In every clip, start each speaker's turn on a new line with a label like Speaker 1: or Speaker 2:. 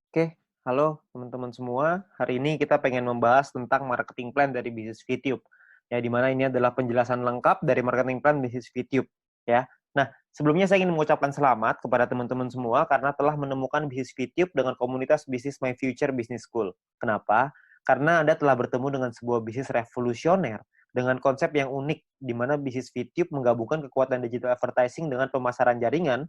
Speaker 1: Oke, halo teman-teman semua. Hari ini kita pengen membahas tentang marketing plan dari bisnis VTube. Ya, di mana ini adalah penjelasan lengkap dari marketing plan bisnis VTube. Ya. Nah, sebelumnya saya ingin mengucapkan selamat kepada teman-teman semua karena telah menemukan bisnis VTube dengan komunitas bisnis My Future Business School. Kenapa? Karena Anda telah bertemu dengan sebuah bisnis revolusioner dengan konsep yang unik, di mana bisnis VTube menggabungkan kekuatan digital advertising dengan pemasaran jaringan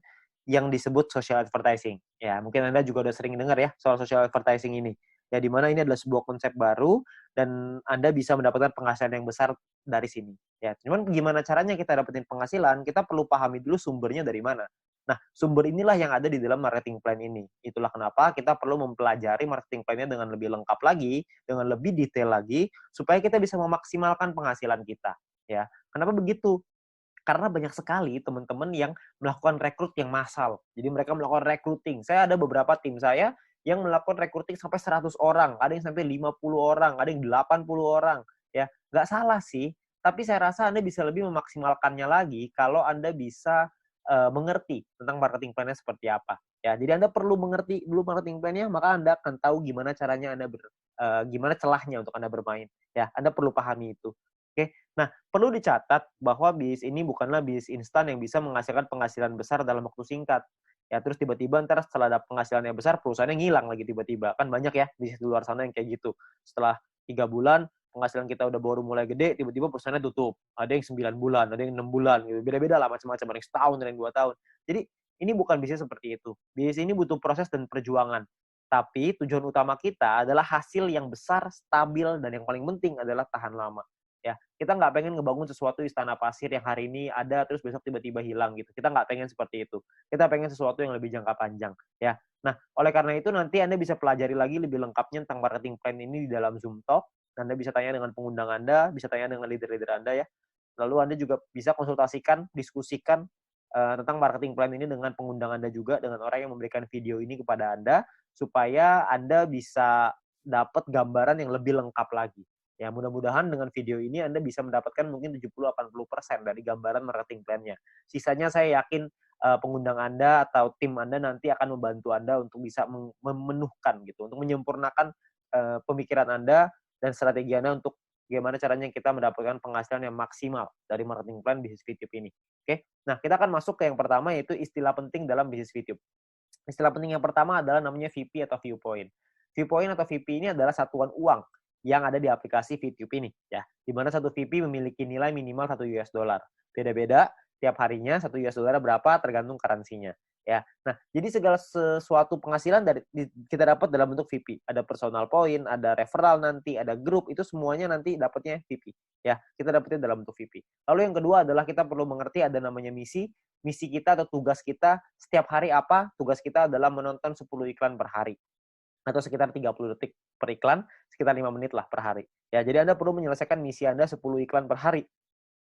Speaker 1: yang disebut social advertising. Ya, mungkin Anda juga udah sering dengar ya soal social advertising ini. Ya, di mana ini adalah sebuah konsep baru dan Anda bisa mendapatkan penghasilan yang besar dari sini. Ya, cuman gimana caranya kita dapetin penghasilan? Kita perlu pahami dulu sumbernya dari mana. Nah, sumber inilah yang ada di dalam marketing plan ini. Itulah kenapa kita perlu mempelajari marketing plan-nya dengan lebih lengkap lagi, dengan lebih detail lagi, supaya kita bisa memaksimalkan penghasilan kita. Ya, kenapa begitu? Karena banyak sekali teman-teman yang melakukan rekrut yang massal. Jadi mereka melakukan recruiting. Saya ada beberapa tim saya yang melakukan recruiting sampai 100 orang, ada yang sampai 50 orang, ada yang 80 orang. Ya, nggak salah sih, tapi saya rasa Anda bisa lebih memaksimalkannya lagi kalau Anda bisa mengerti tentang marketing plan-nya seperti apa. Ya, jadi Anda perlu mengerti dulu marketing plan-nya, maka Anda akan tahu gimana caranya gimana celahnya untuk Anda bermain. Ya, Anda perlu pahami itu. Oke. Nah, perlu dicatat bahwa bisnis ini bukanlah bisnis instan yang bisa menghasilkan penghasilan besar dalam waktu singkat. Ya, terus tiba-tiba ntar setelah ada penghasilan yang besar, perusahaannya ngilang lagi tiba-tiba. Kan banyak ya bisnis di luar sana yang kayak gitu. Setelah 3 bulan, penghasilan kita udah baru mulai gede, tiba-tiba perusahaannya tutup. Ada yang 9 bulan, ada yang 6 bulan, gitu. Beda-beda lah macam-macam. Ada yang setahun, ada yang 2 tahun. Jadi, ini bukan bisnis seperti itu. Bisnis ini butuh proses dan perjuangan. Tapi tujuan utama kita adalah hasil yang besar, stabil, dan yang paling penting adalah tahan lama. Ya, kita nggak pengen ngebangun sesuatu istana pasir yang hari ini ada terus besok tiba-tiba hilang gitu. Kita nggak pengen seperti itu. Kita pengen sesuatu yang lebih jangka panjang. Ya, nah oleh karena itu nanti Anda bisa pelajari lagi lebih lengkapnya tentang marketing plan ini di dalam Zoom Talk. Anda bisa tanya dengan pengundang Anda, bisa tanya dengan leader-leader Anda ya. Lalu Anda juga bisa konsultasikan, diskusikan tentang marketing plan ini dengan pengundang Anda juga, dengan orang yang memberikan video ini kepada Anda, supaya Anda bisa dapat gambaran yang lebih lengkap lagi. Ya, mudah-mudahan dengan video ini Anda bisa mendapatkan mungkin 70-80% dari gambaran marketing plan-nya. Sisanya saya yakin pengundang Anda atau tim Anda nanti akan membantu Anda untuk bisa memenuhkan gitu, untuk menyempurnakan pemikiran Anda dan strategi Anda untuk bagaimana caranya kita mendapatkan penghasilan yang maksimal dari marketing plan bisnis VTube ini. Oke, nah kita akan masuk ke yang pertama yaitu istilah penting dalam bisnis VTube. Istilah penting yang pertama adalah namanya VP atau viewpoint. Viewpoint atau VP ini adalah satuan uang yang ada di aplikasi VTube ini ya. Di mana satu VP memiliki nilai minimal 1 US dollar. Beda-beda tiap harinya 1 US dollar berapa tergantung currency-nya ya. Nah, jadi segala sesuatu penghasilan kita dapat dalam bentuk VP. Ada personal point, ada referral nanti, ada grup, itu semuanya nanti dapatnya VP ya. Kita dapatnya dalam bentuk VP. Lalu yang kedua adalah kita perlu mengerti ada namanya misi. Misi kita atau tugas kita setiap hari apa? Tugas kita adalah menonton 10 iklan per hari atau sekitar 30 detik per iklan, sekitar 5 menit lah per hari. Ya, jadi Anda perlu menyelesaikan misi Anda 10 iklan per hari.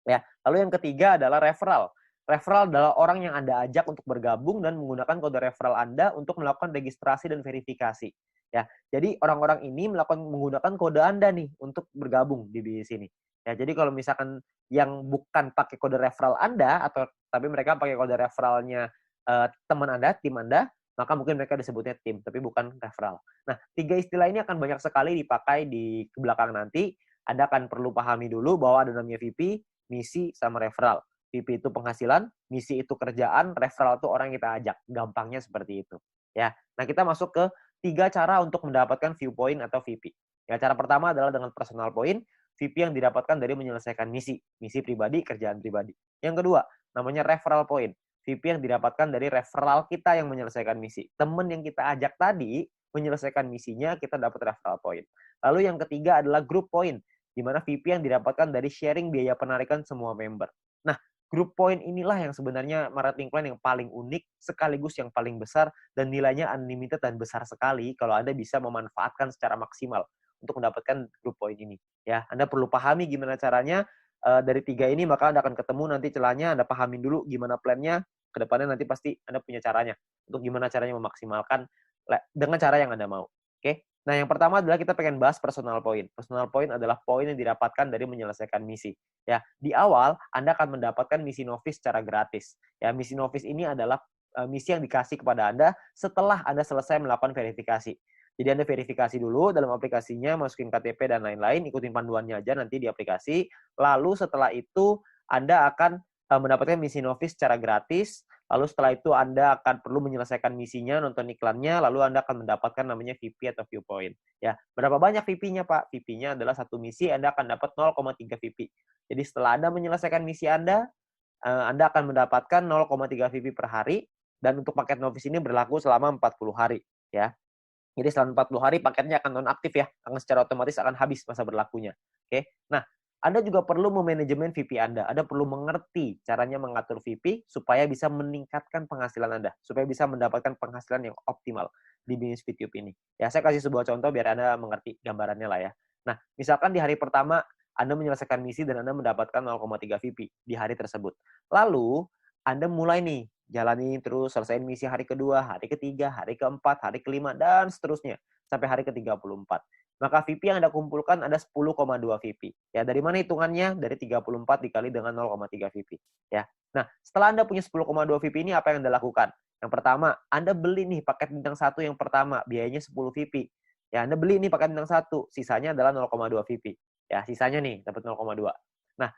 Speaker 1: Ya, lalu yang ketiga adalah referral. Referral adalah orang yang Anda ajak untuk bergabung dan menggunakan kode referral Anda untuk melakukan registrasi dan verifikasi. Ya, jadi orang-orang ini menggunakan kode Anda nih untuk bergabung di sini. Ya, jadi kalau misalkan yang bukan pakai kode referral Anda atau tapi mereka pakai kode referralnya teman Anda, tim Anda, maka mungkin mereka disebutnya tim, tapi bukan referral. Nah, 3 istilah ini akan banyak sekali dipakai di belakang nanti. Anda akan perlu pahami dulu bahwa ada namanya VP, misi, sama referral. VP itu penghasilan, misi itu kerjaan, referral itu orang yang kita ajak. Gampangnya seperti itu. Ya. Nah, kita masuk ke 3 cara untuk mendapatkan viewpoint atau VP. Ya, cara pertama adalah dengan personal point, VP yang didapatkan dari menyelesaikan misi pribadi, kerjaan pribadi. Yang kedua, namanya referral point. VP yang didapatkan dari referral kita yang menyelesaikan misi. Teman yang kita ajak tadi menyelesaikan misinya, kita dapat referral point. Lalu yang ketiga adalah group point, di mana VP yang didapatkan dari sharing biaya penarikan semua member. Nah, group point inilah yang sebenarnya marketing plan yang paling unik, sekaligus yang paling besar, dan nilainya unlimited dan besar sekali kalau Anda bisa memanfaatkan secara maksimal untuk mendapatkan group point ini. Ya, Anda perlu pahami gimana caranya dari 3 ini, maka Anda akan ketemu nanti celahnya, Anda pahamin dulu gimana plan-nya, ke depannya nanti pasti Anda punya caranya, untuk gimana caranya memaksimalkan dengan cara yang Anda mau. Oke? Nah, yang pertama adalah kita pengen bahas personal point. Personal point adalah poin yang didapatkan dari menyelesaikan misi. Ya, di awal Anda akan mendapatkan misi novice secara gratis. Ya, misi novice ini adalah misi yang dikasih kepada Anda setelah Anda selesai melakukan verifikasi. Jadi Anda verifikasi dulu dalam aplikasinya, masukin KTP dan lain-lain, ikutin panduannya aja nanti di aplikasi. Lalu setelah itu Anda akan mendapatkan misi novis secara gratis. Lalu setelah itu Anda akan perlu menyelesaikan misinya, nonton iklannya, lalu Anda akan mendapatkan namanya VP atau viewpoint. Ya, berapa banyak VP-nya, Pak? VP-nya adalah satu misi, Anda akan dapat 0,3 VP. Jadi setelah Anda menyelesaikan misi Anda akan mendapatkan 0,3 VP per hari, dan untuk paket novis ini berlaku selama 40 hari. Ya. Jadi selama 40 hari paketnya akan nonaktif ya, akan secara otomatis akan habis masa berlakunya. Oke. Nah, Anda juga perlu memanajemen VP Anda. Anda perlu mengerti caranya mengatur VP supaya bisa meningkatkan penghasilan Anda, supaya bisa mendapatkan penghasilan yang optimal di bisnis VTube ini. Ya, saya kasih sebuah contoh biar Anda mengerti gambarannya lah ya. Nah, misalkan di hari pertama Anda menyelesaikan misi dan Anda mendapatkan 0,3 VP di hari tersebut. Lalu, Anda mulai nih jalani terus, selesaiin misi hari kedua, hari ketiga, hari keempat, hari kelima, dan seterusnya. Sampai hari ke-34. Maka VP yang Anda kumpulkan ada 10,2 VP. Ya, dari mana hitungannya? Dari 34 dikali dengan 0,3 VP. Ya. Nah, setelah Anda punya 10,2 VP ini, apa yang Anda lakukan? Yang pertama, Anda beli nih paket bintang 1 yang pertama, biayanya 10 VP. Ya, Anda beli nih paket bintang 1, sisanya adalah 0,2 VP. Ya, sisanya nih, dapat 0,2. Nah,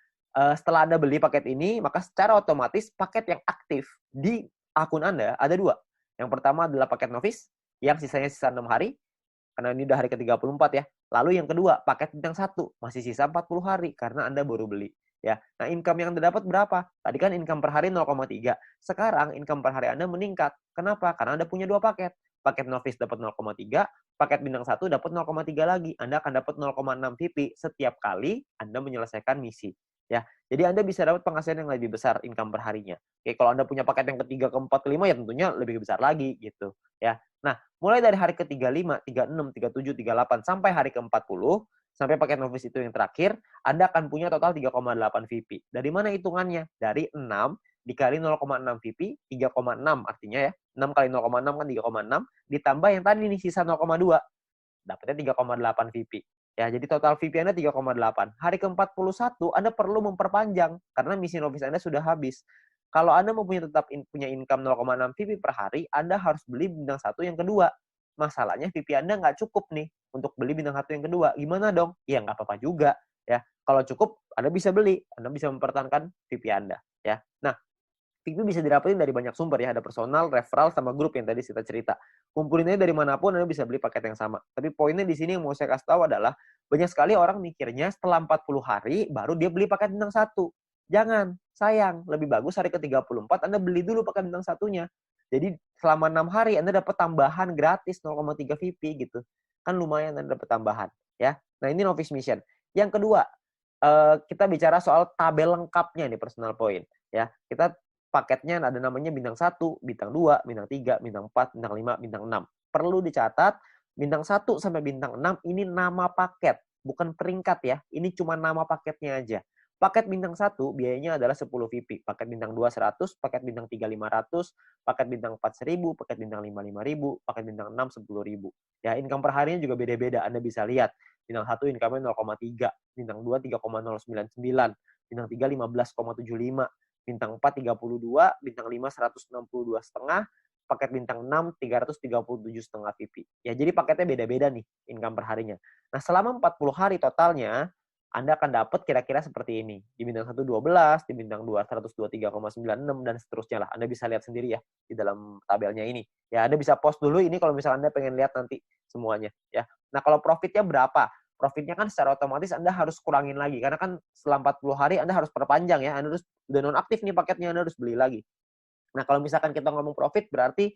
Speaker 1: setelah Anda beli paket ini, maka secara otomatis paket yang aktif di akun Anda ada 2. Yang pertama adalah paket novis, yang sisanya sisa 6 hari, karena ini udah hari ke-34 ya. Lalu yang kedua, paket bintang 1, masih sisa 40 hari, karena Anda baru beli. Ya. Nah, income yang Anda dapat berapa? Tadi kan income per hari 0,3. Sekarang income per hari Anda meningkat. Kenapa? Karena Anda punya 2 paket. Paket novis dapat 0,3, paket bintang 1 dapat 0,3 lagi. Anda akan dapat 0,6 VP setiap kali Anda menyelesaikan misi. Ya, jadi Anda bisa dapat penghasilan yang lebih besar income per harinya. Oke, kalau Anda punya paket yang ketiga, keempat, kelima ya tentunya lebih besar lagi gitu. Ya, nah mulai dari hari ke-35, 36, 37, 38 sampai hari ke-40 sampai paket novis itu yang terakhir, Anda akan punya total 3,8 VP. Dari mana hitungannya? Dari 6 dikali 0,6 VP, 3,6 artinya ya. 6 kali 0,6 kan 3,6 ditambah yang tadi nih sisa 0,2. Dapatnya 3,8 VP. Ya, jadi total VP Anda 3,8. Hari ke-41 Anda perlu memperpanjang karena misi novis Anda sudah habis. Kalau Anda mau tetap punya income 0,6 VP per hari, Anda harus beli bintang 1 yang kedua. Masalahnya VP Anda nggak cukup nih untuk beli bintang 1 yang kedua. Gimana dong? Ya nggak apa-apa juga. Ya, kalau cukup Anda bisa beli, Anda bisa mempertahankan VP Anda. Ya, nah VP bisa didapetin dari banyak sumber ya, ada personal, referral, sama grup yang tadi kita cerita. Kumpulinnya dari manapun Anda bisa beli paket yang sama. Tapi poinnya di sini yang mau saya kasih tahu adalah banyak sekali orang mikirnya setelah 40 hari baru dia beli paket bintang 1. Jangan, sayang. Lebih bagus hari ke-34 Anda beli dulu paket bintang 1-nya. Jadi selama 6 hari Anda dapat tambahan gratis 0,3 VP gitu. Kan lumayan Anda dapat tambahan ya. Nah, ini novice mission. Yang kedua, kita bicara soal tabel lengkapnya nih personal point ya. Kita paketnya ada namanya bintang 1, bintang 2, bintang 3, bintang 4, bintang 5, bintang 6. Perlu dicatat, bintang 1 sampai bintang 6 ini nama paket, bukan peringkat ya. Ini cuma nama paketnya aja. Paket bintang 1 biayanya adalah 10 VP. Paket bintang 2 100, paket bintang 3 500, paket bintang 4 1000, paket bintang 5 5000, paket bintang 6 10.000. Ya, income per harinya juga beda-beda. Anda bisa lihat. Bintang 1 income-nya 0,3, bintang 2 3,099, bintang 3 15,75, bintang 4 32, bintang 5 162,5, paket bintang 6 337,5 VP. Ya, jadi paketnya beda-beda nih income per harinya. Nah, selama 40 hari totalnya Anda akan dapat kira-kira seperti ini. Di bintang 1 12, di bintang 2 123,96 dan seterusnya lah. Anda bisa lihat sendiri ya di dalam tabelnya ini. Ya, Anda bisa post dulu ini kalau misalnya Anda pengen lihat nanti semuanya ya. Nah, kalau profitnya berapa? Profitnya kan secara otomatis Anda harus kurangin lagi. Karena kan setelah 40 hari Anda harus perpanjang ya. Anda harus udah nonaktif nih paketnya, Anda harus beli lagi. Nah, kalau misalkan kita ngomong profit, berarti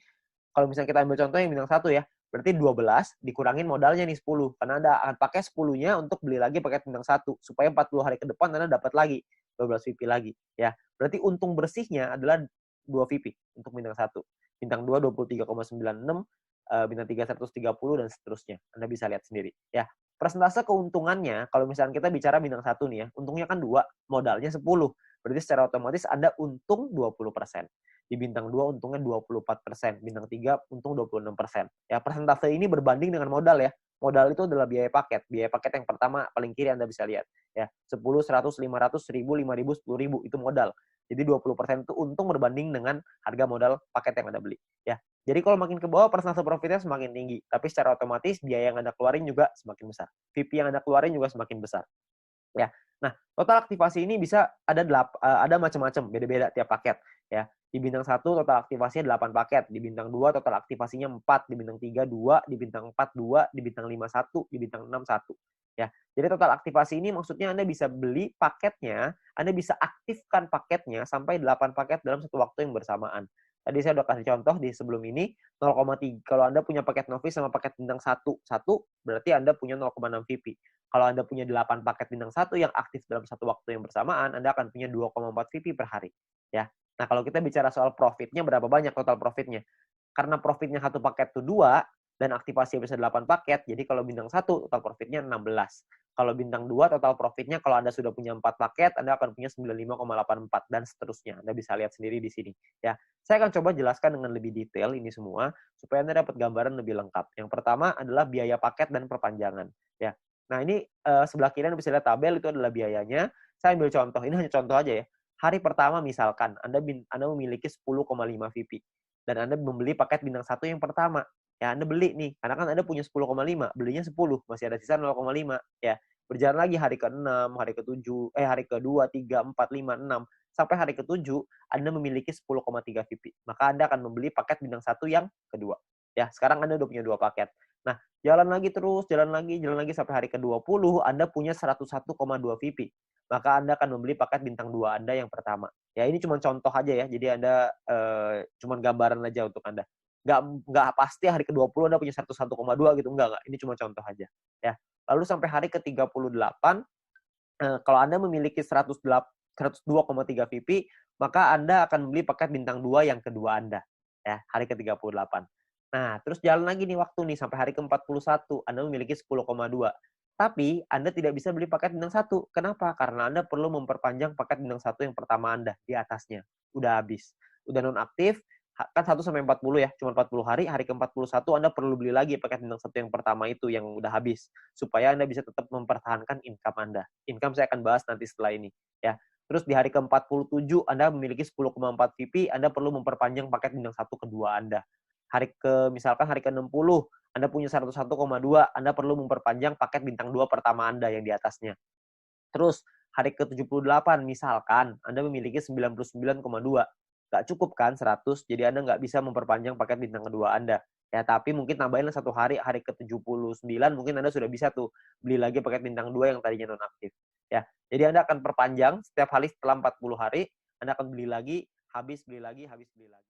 Speaker 1: kalau misalnya kita ambil contoh yang bintang 1 ya, berarti 12 dikurangin modalnya nih 10. Karena Anda akan pakai 10-nya untuk beli lagi paket bintang 1. Supaya 40 hari ke depan Anda dapat lagi 12 VP lagi. Ya, berarti untung bersihnya adalah 2 VP untuk bintang 1. Bintang 2 23,96, bintang 3 130 dan seterusnya. Anda bisa lihat sendiri ya. Persentase keuntungannya kalau misalnya kita bicara bintang 1 nih ya, untungnya kan 2, modalnya 10. Berarti secara otomatis Anda untung 20%. Di bintang 2 untungnya 24%, bintang 3 untung 26%. Ya, persentase ini berbanding dengan modal ya. Modal itu adalah biaya paket. Biaya paket yang pertama paling kiri Anda bisa lihat ya. 10, 100, 500, 1000, 5000, 10.000 itu modal. Jadi 20% itu untung berbanding dengan harga modal paket yang Anda beli, ya. Jadi kalau makin ke bawah persentase profitnya semakin tinggi, tapi secara otomatis biaya yang Anda keluarin juga semakin besar. VP yang Anda keluarin juga semakin besar. Ya. Nah, total aktivasi ini bisa ada macam-macam, beda-beda tiap paket ya. Di bintang 1 total aktivasinya 8 paket, di bintang 2 total aktivasinya 4, di bintang 3 2, di bintang 4 2, di bintang 5 1, di bintang 6 1 ya. Jadi total aktivasi ini maksudnya Anda bisa beli paketnya, Anda bisa aktifkan paketnya sampai 8 paket dalam satu waktu yang bersamaan. Tadi saya udah kasih contoh di sebelum ini 0,3 kalau Anda punya paket novice sama paket bintang 1, berarti Anda punya 0,6 VP. Kalau Anda punya 8 paket bintang 1 yang aktif dalam satu waktu yang bersamaan, Anda akan punya 2,4 VP per hari. Ya. Nah, kalau kita bicara soal profitnya, berapa banyak total profitnya? Karena profitnya satu paket itu 2, dan aktivasi bisa 8 paket, jadi kalau bintang 1 total profitnya 16. Kalau bintang 2 total profitnya kalau Anda sudah punya 4 paket, Anda akan punya 95,84 dan seterusnya. Anda bisa lihat sendiri di sini. Ya, saya akan coba jelaskan dengan lebih detail ini semua supaya Anda dapat gambaran lebih lengkap. Yang pertama adalah biaya paket dan perpanjangan. Ya, nah ini sebelah kiri Anda bisa lihat tabel itu adalah biayanya. Saya ambil contoh, ini hanya contoh aja ya. Hari pertama misalkan Anda memiliki 10,5 VP dan Anda membeli paket bintang 1 yang pertama. Ya, Anda beli nih, karena kan Anda punya 10,5, belinya 10, masih ada sisa 0,5, ya. Berjalan lagi hari ke-6, hari ke-7, hari ke-2, 3, 4, 5, 6, sampai hari ke-7, Anda memiliki 10,3 VP. Maka Anda akan membeli paket bintang 1 yang kedua. Ya, sekarang Anda udah punya 2 paket. Nah, jalan lagi terus, jalan lagi sampai hari ke-20, Anda punya 101,2 VP. Maka Anda akan membeli paket bintang 2 Anda yang pertama. Ya, ini cuma contoh aja ya, jadi Anda cuma gambaran aja untuk Anda. Nggak pasti hari ke-20 Anda punya 101,2 gitu, enggak. Ini cuma contoh aja, ya. Lalu sampai hari ke-38, kalau Anda memiliki 102,3 VP, maka Anda akan beli paket bintang 2 yang kedua Anda, ya, hari ke-38. Nah, terus jalan lagi nih waktu nih, sampai hari ke-41, Anda memiliki 10,2. Tapi Anda tidak bisa beli paket bintang 1. Kenapa? Karena Anda perlu memperpanjang paket bintang 1 yang pertama Anda, di atasnya. Udah habis. Udah nonaktif, kan 1 sampai 40 ya, cuma 40 hari, hari ke-41 Anda perlu beli lagi paket bintang 1 yang pertama itu yang udah habis, supaya Anda bisa tetap mempertahankan income Anda. Income saya akan bahas nanti setelah ini, ya. Terus di hari ke-47 Anda memiliki 10,4 VP, Anda perlu memperpanjang paket bintang 1 kedua Anda. Misalkan hari ke-60, Anda punya 101,2, Anda perlu memperpanjang paket bintang 2 pertama Anda yang di atasnya. Terus hari ke-78 misalkan Anda memiliki 99,2. Nggak cukup kan 100, jadi Anda nggak bisa memperpanjang paket bintang kedua Anda. Ya, tapi mungkin tambahin 1 hari, hari ke-79 mungkin Anda sudah bisa tuh beli lagi paket bintang 2 yang tadinya nonaktif. Ya, jadi Anda akan perpanjang setiap hari setelah 40 hari, Anda akan beli lagi, habis beli lagi, habis beli lagi.